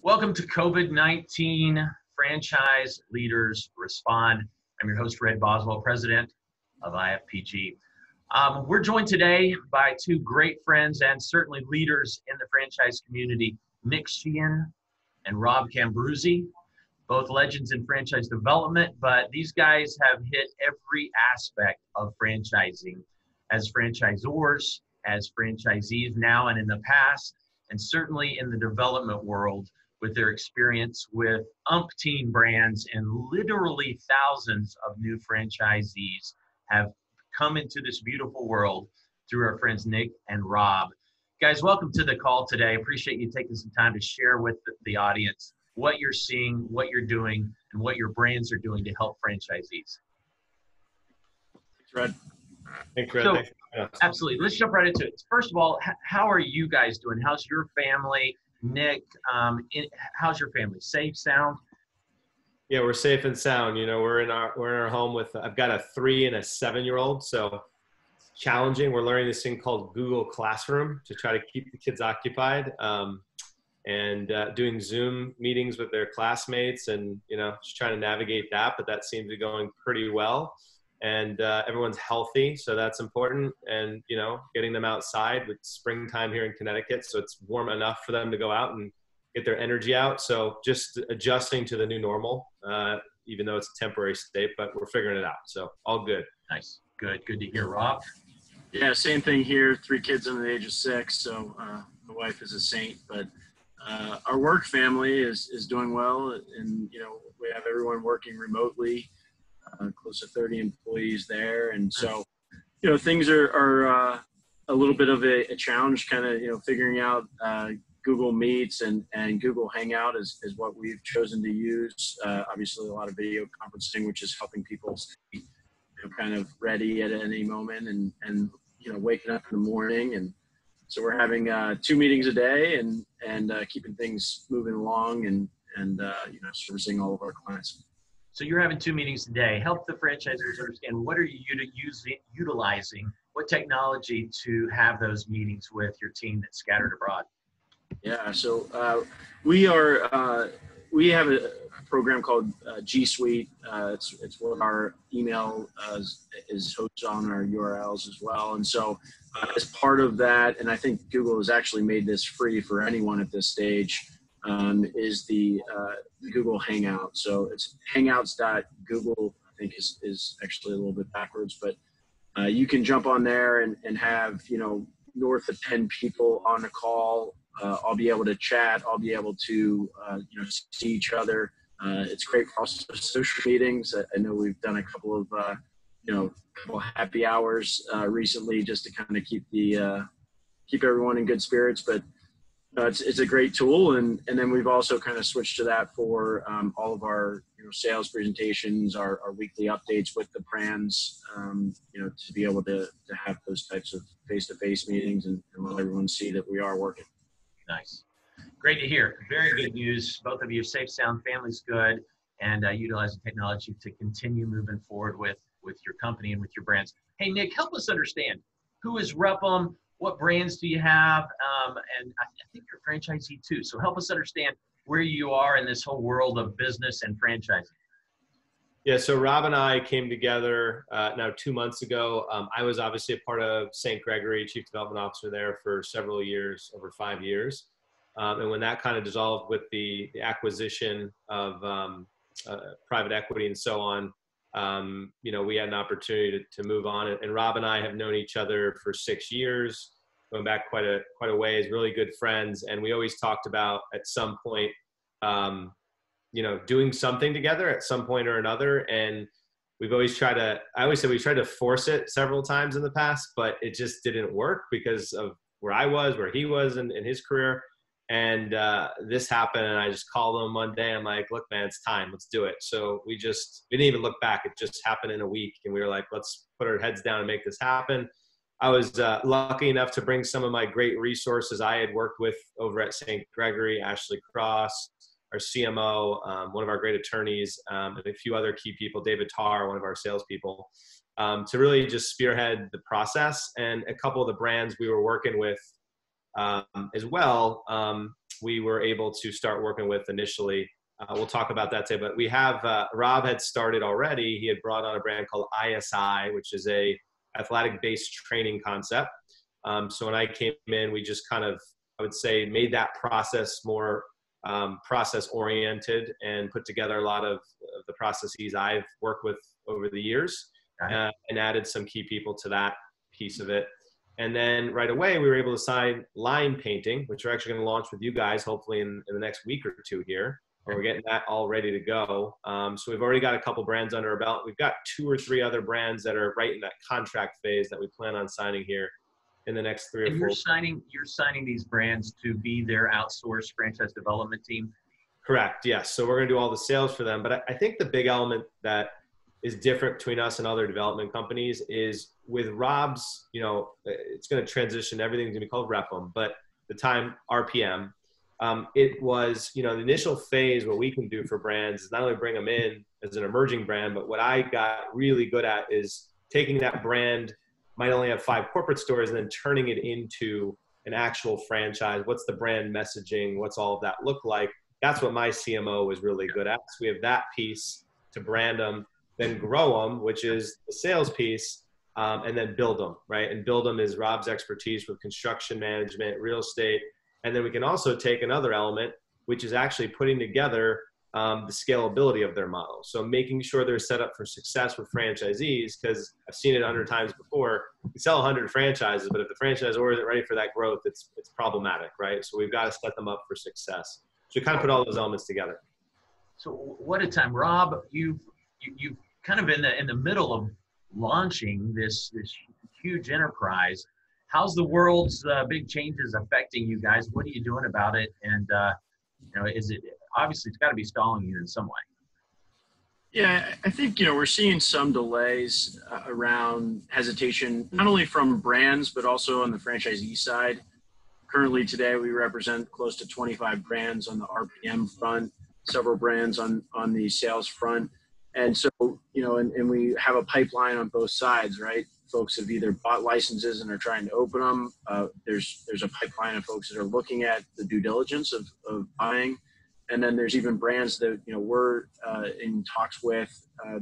Welcome to COVID-19 Franchise Leaders Respond. I'm your host, Red Boswell, President of IFPG. We're joined today by two great friends and certainly leaders in the franchise community, Nick Sheehan and Rob Cambruzzi, both legends in franchise development, but these guys have hit every aspect of franchising as franchisors, as franchisees now and in the past, and certainly in the development world with their experience with umpteen brands, and literally thousands of new franchisees have come into this beautiful world through our friends Nick and Rob. Guys, welcome to the call today. Appreciate you taking some time to share with the audience what you're seeing, what you're doing, and what your brands are doing to help franchisees. Thanks, Red. Thanks, Red. So, absolutely. Let's jump right into it. First of all, how are you guys doing? How's your family? Nick, how's your family? Safe, sound? Yeah, we're safe and sound. You know, we're in our home with, I've got a 3 and a 7-year-old, so it's challenging. We're learning this thing called Google Classroom to try to keep the kids occupied, and doing Zoom meetings with their classmates, and just trying to navigate that. But that seems to be going pretty well, and everyone's healthy, so that's important. And getting them outside with springtime here in Connecticut, so it's warm enough for them to go out and get their energy out. So just adjusting to the new normal, even though it's a temporary state, but we're figuring it out. So all good. Nice. Good to hear, Rob. Yeah, same thing here. 3 kids under the age of 6. So the wife is a saint, but our work family is doing well. And, we have everyone working remotely, close to 30 employees there. And so, things are a little bit of a challenge, kind of, figuring out Google Meets and Google Hangout is what we've chosen to use. Obviously, a lot of video conferencing, which is helping people stay kind of ready at any moment and waking up in the morning. And so we're having 2 meetings a day and keeping things moving along and servicing all of our clients. So you're having 2 meetings today. Help the franchisors understand, what are you utilizing, what technology to have those meetings with your team that's scattered abroad? Yeah, so we have a program called G Suite. It's what our email is hosted on our URLs as well. And so as part of that, and I think Google has actually made this free for anyone at this stage, is the Google Hangout. So it's hangouts.google, I think is actually a little bit backwards, but you can jump on there and have, north of 10 people on a call. I'll be able to chat. I'll be able to, see each other. It's great for also social meetings. I know we've done a couple of, couple happy hours recently, just to kind of keep everyone in good spirits. But it's a great tool, and then we've also kind of switched to that for all of our sales presentations, our weekly updates with the brands, to be able to have those types of face-to-face meetings and let everyone see that we are working. Nice. Great to hear. Very good news. Both of you, safe, sound, family's good, and utilizing technology to continue moving forward with your company and with your brands. Hey, Nick, help us understand, who is REPM? What brands do you have? And I think you're a franchisee too. So help us understand where you are in this whole world of business and franchising. Yeah, so Rob and I came together now 2 months ago. I was obviously a part of St. Gregory, Chief Development Officer there for several years, over 5 years. And when that kind of dissolved with the acquisition of private equity and so on, we had an opportunity to move on. And Rob and I have known each other for 6 years, going back quite a ways, really good friends. And we always talked about at some point, doing something together at some point or another. And we've always I always said we tried to force it several times in the past, but it just didn't work because of where I was, where he was in his career. And this happened, and I just called him one day. I'm like, look, man, it's time. Let's do it. So we didn't even look back. It just happened in a week. And we were like, let's put our heads down and make this happen. I was lucky enough to bring some of my great resources I had worked with over at St. Gregory, Ashley Cross, our CMO, one of our great attorneys, and a few other key people, David Tarr, one of our salespeople, to really just spearhead the process. And a couple of the brands we were working with as well, we were able to start working with initially. We'll talk about that today, but we have, Rob had started already. He had brought on a brand called ISI, which is a athletic-based training concept. So when I came in, we just kind of, I would say, made that process more process-oriented and put together a lot of the processes I've worked with over the years, and added some key people to that piece of it. And then right away, we were able to sign line painting, which we're actually going to launch with you guys, hopefully in the next week or two here. We're getting that all ready to go. So we've already got a couple brands under our belt. We've got 2 or 3 other brands that are right in that contract phase that we plan on signing here in the next 3 or 4. You're signing these brands to be their outsourced franchise development team? Correct, yes. So we're going to do all the sales for them. But I think the big element that is different between us and other development companies is with Rob's, it's going to transition. Everything's going to be called REPM, but the time RPM. It was, the initial phase, what we can do for brands is not only bring them in as an emerging brand, but what I got really good at is taking that brand, might only have 5 corporate stores, and then turning it into an actual franchise. What's the brand messaging? What's all of that look like? That's what my CMO was really good at. So we have that piece to brand them, then grow them, which is the sales piece, and then build them, right? And build them is Rob's expertise with construction management, real estate. And then we can also take another element, which is actually putting together the scalability of their model. So making sure they're set up for success with franchisees, because I've seen it 100 times before. We sell 100 franchises, but if the franchisor isn't ready for that growth, it's problematic, right? So we've got to set them up for success. So we kind of put all those elements together. So what a time, Rob! You've kind of in the middle of launching this huge enterprise. How's the world's big changes affecting you guys? What are you doing about it? And is it obviously it's got to be stalling you in some way? Yeah, I think we're seeing some delays around hesitation, not only from brands but also on the franchisee side. Currently today, we represent close to 25 brands on the RPM front, several brands on the sales front, and so and we have a pipeline on both sides, right? Folks have either bought licenses and are trying to open them. There's a pipeline of folks that are looking at the due diligence of buying. And then there's even brands that, we're in talks with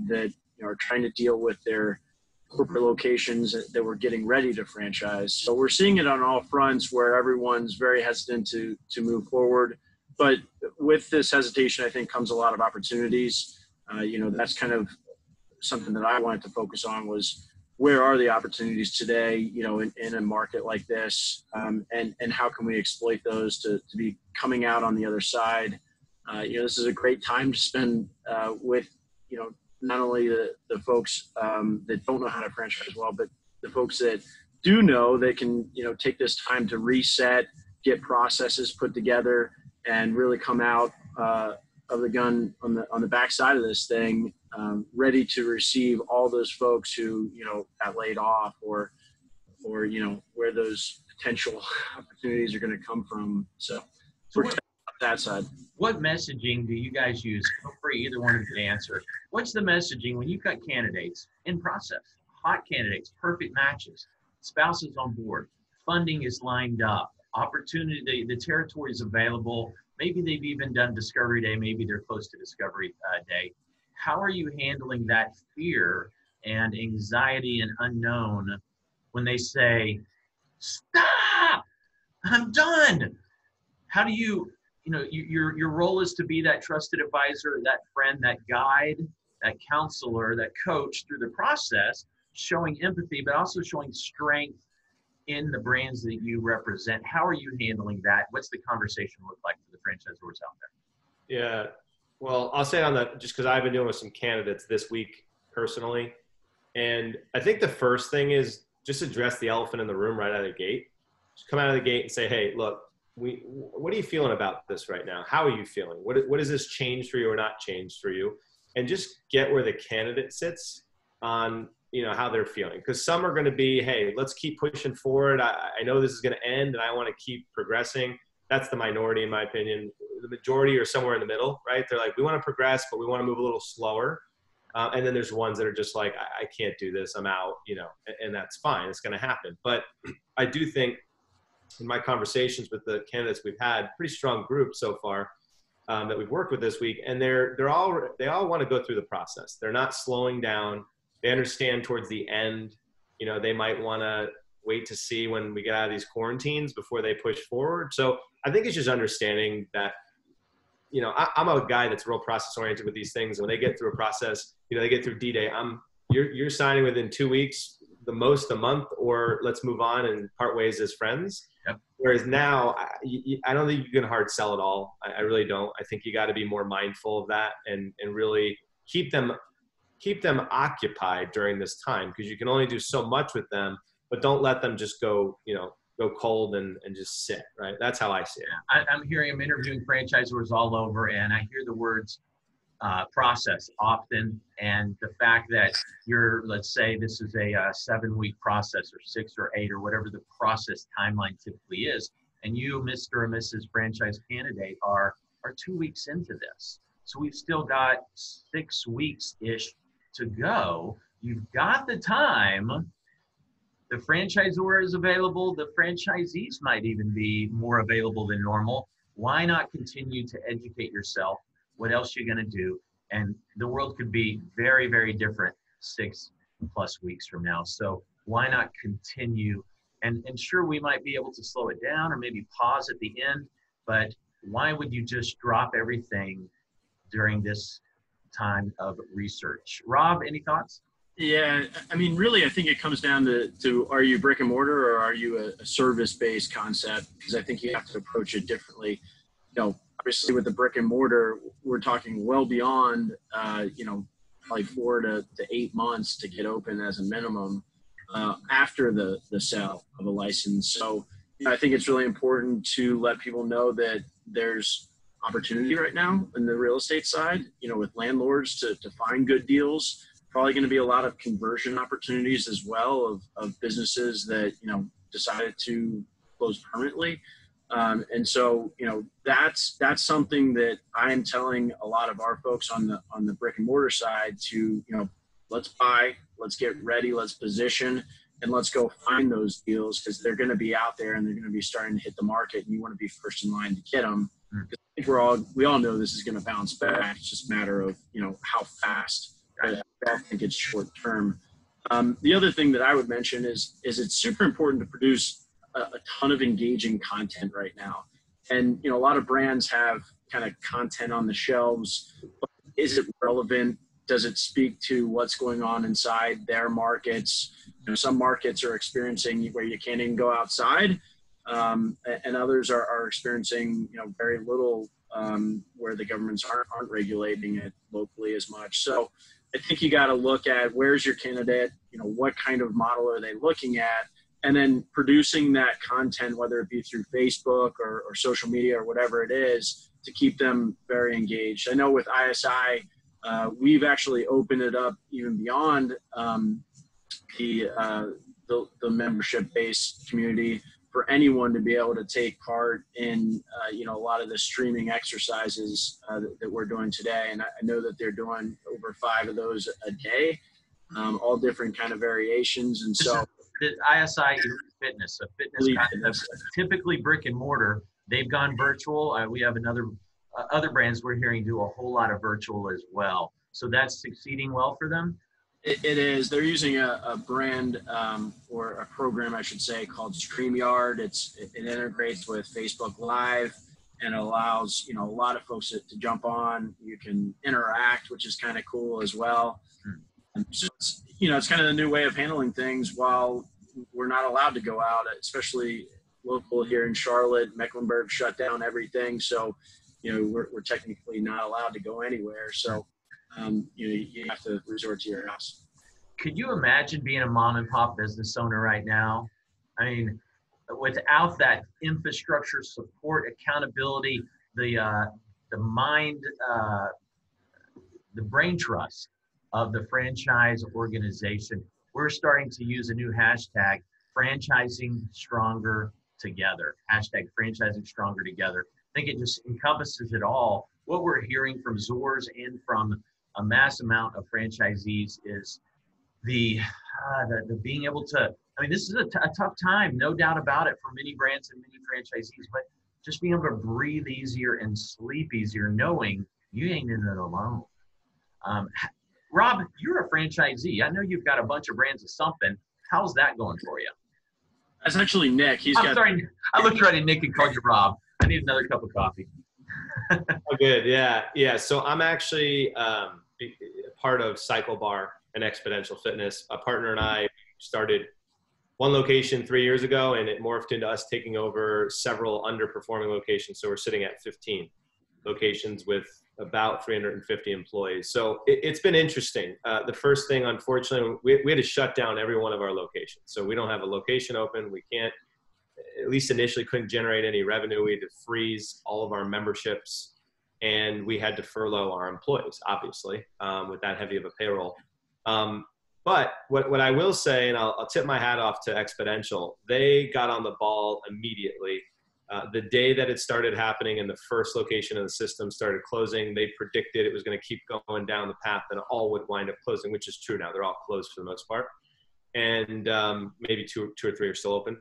that are trying to deal with their corporate locations that we're getting ready to franchise. So we're seeing it on all fronts where everyone's very hesitant to move forward. But with this hesitation, I think comes a lot of opportunities. That's kind of something that I wanted to focus on was, where are the opportunities today, in a market like this, and how can we exploit those to be coming out on the other side? This is a great time to spend with, not only the folks that don't know how to franchise well, but the folks that do know that can, take this time to reset, get processes put together, and really come out of the gun on the backside of this thing, ready to receive all those folks who got laid off or where those potential opportunities are going to come from. So we're that side. What messaging do you guys use? Feel free, either one of you to answer. What's the messaging when you've got candidates in process, hot candidates, perfect matches, spouses on board, funding is lined up, opportunity, the territory is available, maybe they've even done discovery day, maybe they're close to discovery day. How are you handling that fear and anxiety and unknown when they say, stop, I'm done? How do you, your role is to be that trusted advisor, that friend, that guide, that counselor, that coach through the process, showing empathy, but also showing strength in the brands that you represent. How are you handling that? What's the conversation look like for the franchisors out there? Yeah. Well, I'll say on that, just because I've been dealing with some candidates this week personally. And I think the first thing is just address the elephant in the room right out of the gate. Just come out of the gate and say, hey, look, what are you feeling about this right now? How are you feeling? What does this change for you or not change for you? And just get where the candidate sits on, how they're feeling. Because some are going to be, hey, let's keep pushing forward. I know this is going to end and I want to keep progressing. That's the minority, in my opinion. The majority are somewhere in the middle, right? They're like, we want to progress, but we want to move a little slower. And then there's ones that are just like, I can't do this. I'm out, and that's fine. It's going to happen. But I do think in my conversations with the candidates we've had, pretty strong group so far that we've worked with this week, and they all want to go through the process. They're not slowing down. They understand towards the end, they might want to wait to see when we get out of these quarantines before they push forward. So I think it's just understanding that, I'm a guy that's real process oriented with these things. When they get through a process, they get through D-Day, you're signing within 2 weeks, the most a month, or let's move on and part ways as friends. Yep. Whereas now, I don't think you can hard sell it all. I really don't. I think you got to be more mindful of that and really keep them occupied during this time, because you can only do so much with them, but don't let them just go cold and just sit, right? That's how I see it. I'm hearing, I'm interviewing franchisors all over, and I hear the words process often, and the fact that let's say this is a 7-week process or 6 or 8 or whatever the process timeline typically is, and you, Mr. or Mrs. franchise candidate, are 2 weeks into this. So we've still got 6 weeks-ish to go. You've got the time. The franchisor is available. The franchisees might even be more available than normal. Why not continue to educate yourself? What else you're going to do? And the world could be very, very different 6+ weeks from now. So why not continue? And sure, we might be able to slow it down or maybe pause at the end, but why would you just drop everything during this time of research? Rob, any thoughts? Yeah, I mean, really, I think it comes down to are you brick and mortar or are you a service-based concept? Because I think you have to approach it differently. Obviously with the brick and mortar, we're talking well beyond, like 4 to 8 months to get open as a minimum after the sale of a license. So I think it's really important to let people know that there's opportunity right now in the real estate side, with landlords to find good deals. Probably going to be a lot of conversion opportunities as well of businesses that, decided to close permanently. And so, that's something that I am telling a lot of our folks on the brick and mortar side to, let's buy, let's get ready, let's position, and let's go find those deals, because they're going to be out there and they're going to be starting to hit the market, and you want to be first in line to get them. Because I think we all know this is going to bounce back. It's just a matter of, how fast. I don't think it's short term. The other thing that I would mention is it's super important to produce a ton of engaging content right now. And, a lot of brands have kind of content on the shelves, but is it relevant? Does it speak to what's going on inside their markets? Some markets are experiencing where you can't even go outside, and others are experiencing, very little, where the governments aren't regulating it locally as much. So I think you got to look at where's your candidate, what kind of model are they looking at, and then producing that content, whether it be through Facebook or social media or whatever it is, to keep them very engaged. I know with ISI, we've actually opened it up even beyond the membership-based community for anyone to be able to take part in, a lot of the streaming exercises that we're doing today. And I know that they're doing over 5 of those a day, all different kind of variations. And so the ISI is fitness, a fitness concept, typically brick and mortar. They've gone virtual. We have other brands we're hearing do a whole lot of virtual as well. So that's succeeding well for them. It is. They're using a brand or a program, I should say, called StreamYard. It integrates with Facebook Live and allows, a lot of folks to jump on. You can interact, which is kind of cool as well. So it's kind of the new way of handling things while we're not allowed to go out, especially local here in Charlotte. Mecklenburg shut down everything. So, we're technically not allowed to go anywhere. So, you have to resort to your house. Could you imagine being a mom and pop business owner right now? I mean, without that infrastructure, support, accountability, the brain trust of the franchise organization, we're starting to use a new hashtag, franchising stronger together. Hashtag franchising stronger together. I think it just encompasses it all. What we're hearing from Zors and from a mass amount of franchisees is the being able to I mean, this is a tough time, no doubt about it, for many brands and many franchisees, but just being able to breathe easier and sleep easier, knowing you ain't in it alone. Rob, you're a franchisee. I know you've got a bunch of brands of something. How's that going for you? That's actually Nick. Sorry. I looked right at Nick and called you Rob. I need another cup of coffee. Oh, good. Yeah. So I'm actually part of Cycle Bar and Exponential Fitness. A partner and I started one location 3 years ago, and it morphed into us taking over several underperforming locations. So we're sitting at 15 locations with about 350 employees. So it's been interesting. The first thing, unfortunately, we had to shut down every one of our locations. So we don't have a location open. We can't, at least initially, couldn't generate any revenue. We had to freeze all of our memberships, and we had to furlough our employees, obviously, with that heavy of a payroll. But what I will say, and I'll tip my hat off to Exponential, they got on the ball immediately. The day that it started happening and the first location of the system started closing, they predicted it was going to keep going down the path and all would wind up closing, which is true now. They're all closed for the most part. And maybe two or three are still open.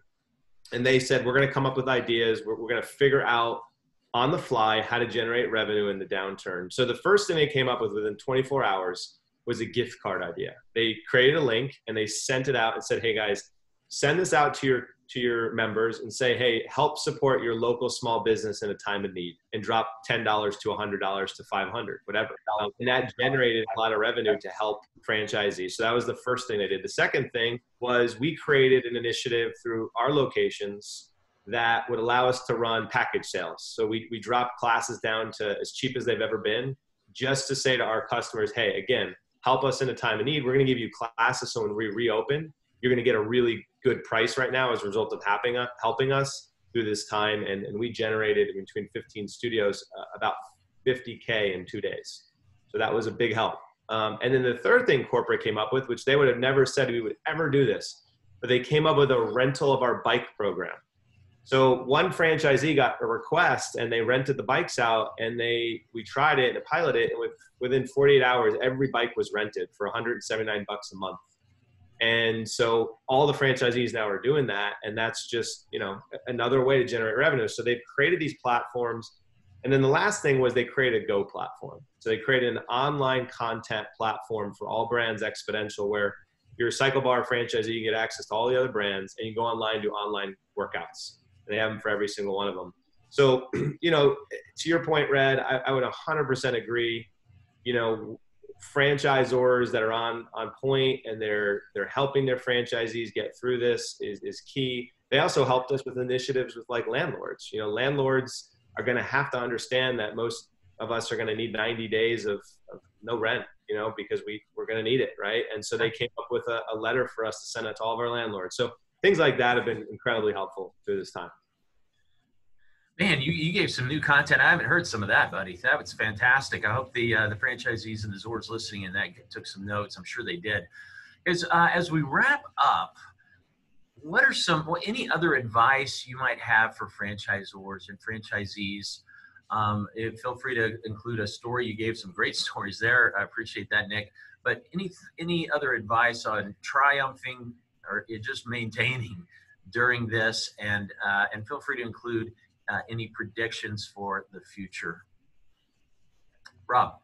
And they said, we're going to come up with ideas. We're going to figure out on the fly how to generate revenue in the downturn. So the first thing they came up with within 24 hours was a gift card idea. They created a link and they sent it out and said, hey guys, send this out to your members and say, hey, help support your local small business in a time of need, and drop $10 to $100 to $500, whatever. And that generated a lot of revenue to help franchisees. So that was the first thing they did. The second thing was we created an initiative through our locations that would allow us to run package sales. So we dropped classes down to as cheap as they've ever been, just to say to our customers, hey, again, help us in a time of need. We're going to give you classes so when we reopen, you're going to get a really good price right now as a result of helping us through this time. And we generated between 15 studios about $50K in 2 days. So that was a big help. And then the third thing corporate came up with, which they would have never said we would ever do this, but they came up with a rental of our bike program. So one franchisee got a request and they rented the bikes out, and we tried it and piloted it, and within 48 hours, every bike was rented for $179 a month. And so all the franchisees now are doing that, and that's just, another way to generate revenue. So they've created these platforms. And then the last thing was they created a Go platform. So they created an online content platform for all brands, Exponential, where you're a Cycle Bar franchisee, you get access to all the other brands, and you go online, do online workouts. They have them for every single one of them. So, to your point, Red, I would 100% agree. Franchisors that are on point and they're helping their franchisees get through this is key. They also helped us with initiatives with like landlords. Landlords are going to have to understand that most of us are going to need 90 days of no rent, because we're going to need it, right? And so they came up with a letter for us to send out to all of our landlords. So things like that have been incredibly helpful through this time. Man, you gave some new content. I haven't heard some of that, buddy. That was fantastic. I hope the franchisees and the Zords listening and that took some notes. I'm sure they did. As we wrap up, what are any other advice you might have for franchisors and franchisees? Feel free to include a story. You gave some great stories there. I appreciate that, Nick. But any other advice on triumphing or just maintaining during this, and feel free to include any predictions for the future. Rob.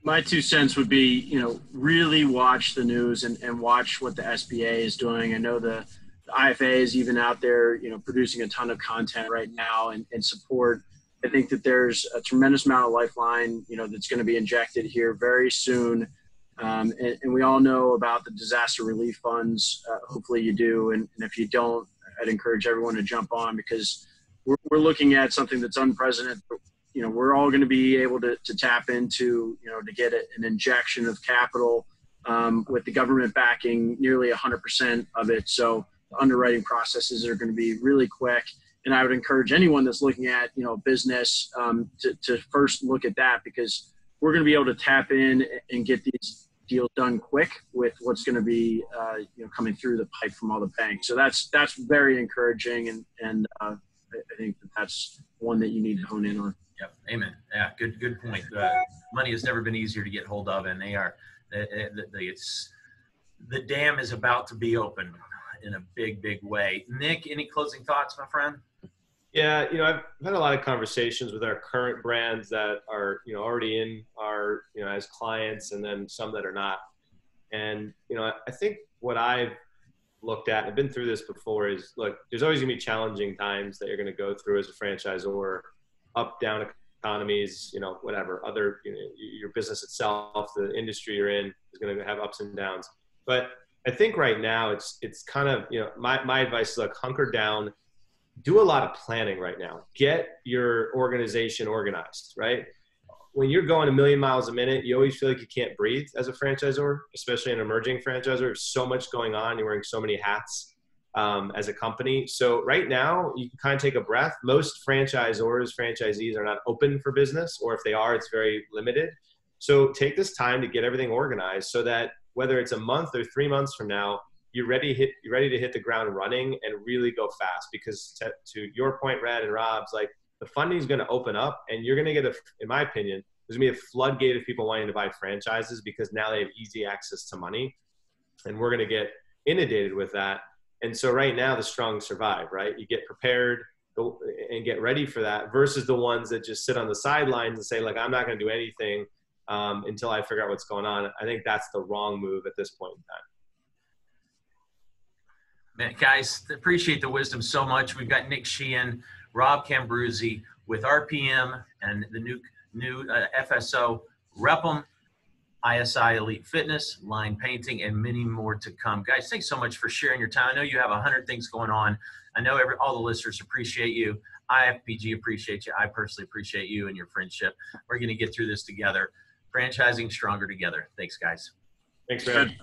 My 2 cents would be, really watch the news and watch what the SBA is doing. I know the IFA is even out there, producing a ton of content right now and support. I think that there's a tremendous amount of lifeline, that's going to be injected here very soon. And we all know about the disaster relief funds. Hopefully you do. And if you don't, I'd encourage everyone to jump on, because we're looking at something that's unprecedented. We're all going to be able to tap into, to get an injection of capital with the government backing nearly 100% of it. So the underwriting processes are going to be really quick. And I would encourage anyone that's looking at, business to first look at that, because we're going to be able to tap in and get these deals done quick with what's going to be, coming through the pipe from all the banks. So that's very encouraging. And I think that's one that you need to hone in on. Yep. Amen. Yeah. Good point. Money has never been easier to get hold of, and the dam is about to be opened, in a big, big way. Nick, any closing thoughts, my friend? Yeah, I've had a lot of conversations with our current brands that are, already in our, as clients, and then some that are not. And, I think what I've looked at, and I've been through this before, is look, there's always gonna be challenging times that you're gonna go through as a franchisor, up, down economies, whatever, other, your business itself, the industry you're in is gonna have ups and downs. But I think right now it's kind of, my advice is, like, hunker down, do a lot of planning right now. Get your organization organized, right? When you're going a million miles a minute, you always feel like you can't breathe as a franchisor, especially an emerging franchisor. There's so much going on. You're wearing so many hats as a company. So right now, you can kind of take a breath. Most franchisees are not open for business, or if they are, it's very limited. So take this time to get everything organized so that whether it's a month or 3 months from now, you're ready to hit the ground running and really go fast. Because to your point, Red and Rob's, like, the funding is going to open up, and you're going to get in my opinion, there's going to be a floodgate of people wanting to buy franchises because now they have easy access to money, and we're going to get inundated with that. And so right now, the strong survive, right? You get prepared and get ready for that, versus the ones that just sit on the sidelines and say, like, I'm not going to do anything until I figure out what's going on. I think that's the wrong move at this point in time. Man, guys, appreciate the wisdom so much. We've got Nick Sheehan, Rob Cambruzzi with RPM and the new FSO, REPM, ISI Elite Fitness, line painting, and many more to come. Guys, thanks so much for sharing your time. I know you have 100 things going on. I know all the listeners appreciate you. IFPG appreciates you. I personally appreciate you and your friendship. We're going to get through this together. Franchising stronger together. Thanks, guys. Thanks, man.